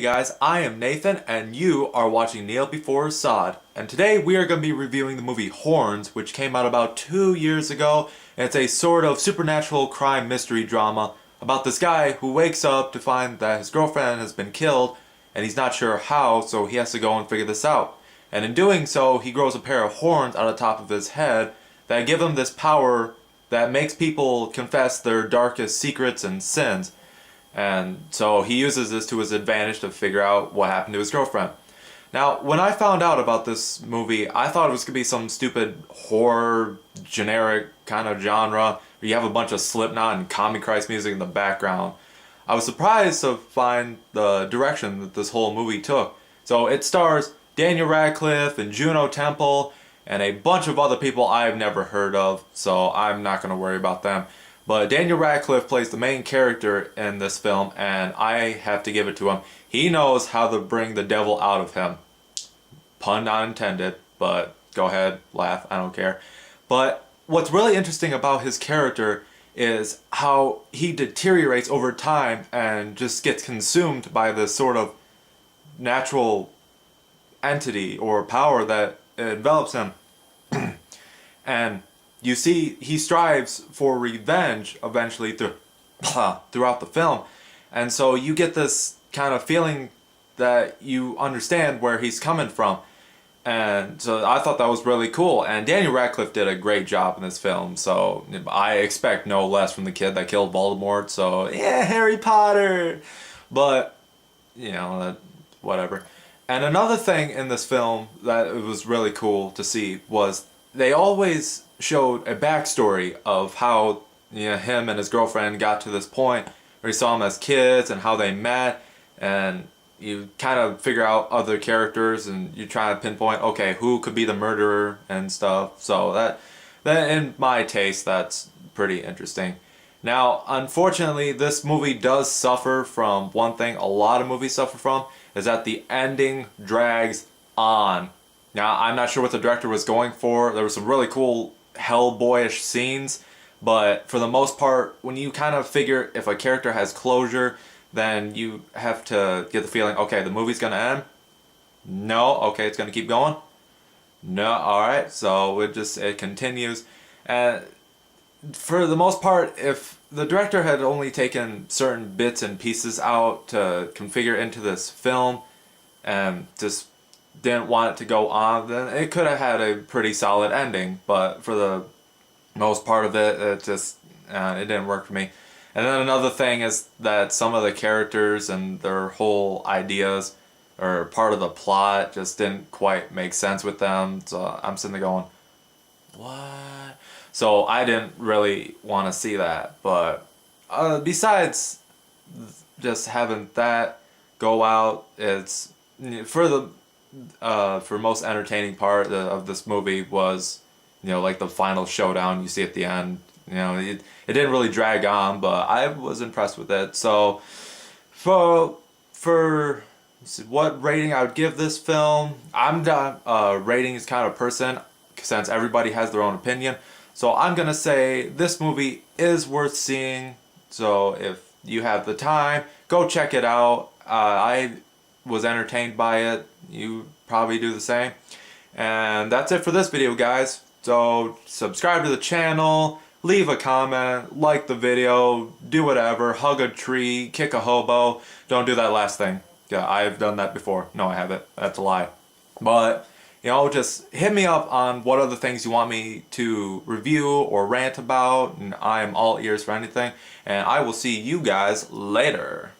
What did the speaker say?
Hey guys, I am Nathan and you are watching Kneel Before Sod. And today we are going to be reviewing the movie Horns, which came out about 2 years ago. And it's a sort of supernatural crime mystery drama about this guy who wakes up to find that his girlfriend has been killed and he's not sure how, so he has to go and figure this out. And in doing so, he grows a pair of horns out of the top of his head that give him this power that makes people confess their darkest secrets and sins. And so he uses this to his advantage to figure out what happened to his girlfriend. Now, when I found out about this movie, I thought it was going to be some stupid horror, generic kind of genre where you have a bunch of Slipknot and Commie Christ music in the background. I was surprised to find the direction that this whole movie took. So it stars Daniel Radcliffe and Juno Temple and a bunch of other people I've never heard of, so I'm not going to worry about them. But Daniel Radcliffe plays the main character in this film, and I have to give it to him. He knows how to bring the devil out of him. Pun not intended, but go ahead, laugh, I don't care. But what's really interesting about his character is how he deteriorates over time and just gets consumed by this sort of natural entity or power that envelops him. And you see, he strives for revenge eventually throughout the film. And so you get this kind of feeling that you understand where he's coming from. And so I thought that was really cool. And Daniel Radcliffe did a great job in this film. So I expect no less from the kid that killed Voldemort. So yeah, Harry Potter. But, you know, whatever. And another thing in this film that it was really cool to see was they always showed a backstory of how him and his girlfriend got to this point where he saw them as kids and how they met, and you kind of figure out other characters and you try to pinpoint, okay, who could be the murderer and stuff. So that in my taste, that's pretty interesting. Now, unfortunately, this movie does suffer from one thing a lot of movies suffer from, is that the ending drags on. Now, I'm not sure what the director was going for. There were some really cool Hellboyish scenes, but for the most part, when you kind of figure if a character has closure, then you have to get the feeling, okay, the movie's gonna end. No, okay, it's gonna keep going. No, all right, so it continues. And for the most part, if the director had only taken certain bits and pieces out to configure into this film and just didn't want it to go on, then it could have had a pretty solid ending. But for the most part of it, it didn't work for me. And then another thing is that some of the characters and their whole ideas or part of the plot just didn't quite make sense with them. So I'm sitting there going, what? So I didn't really want to see that. But besides just having that go out, it's for most entertaining part of this movie was, like the final showdown you see at the end. It didn't really drag on, but I was impressed with it. So for what rating I would give this film, I'm not a ratings kind of person since everybody has their own opinion. So I'm gonna say this movie is worth seeing. So if you have the time, go check it out. I was entertained by it. You probably do the same. And that's it for this video, guys. So subscribe to the channel, leave a comment, like the video, do whatever, hug a tree, kick a hobo. Don't do that last thing. Yeah, I've done that before. No, I haven't. That's a lie. But just hit me up on what other things you want me to review or rant about, and I am all ears for anything. And I will see you guys later.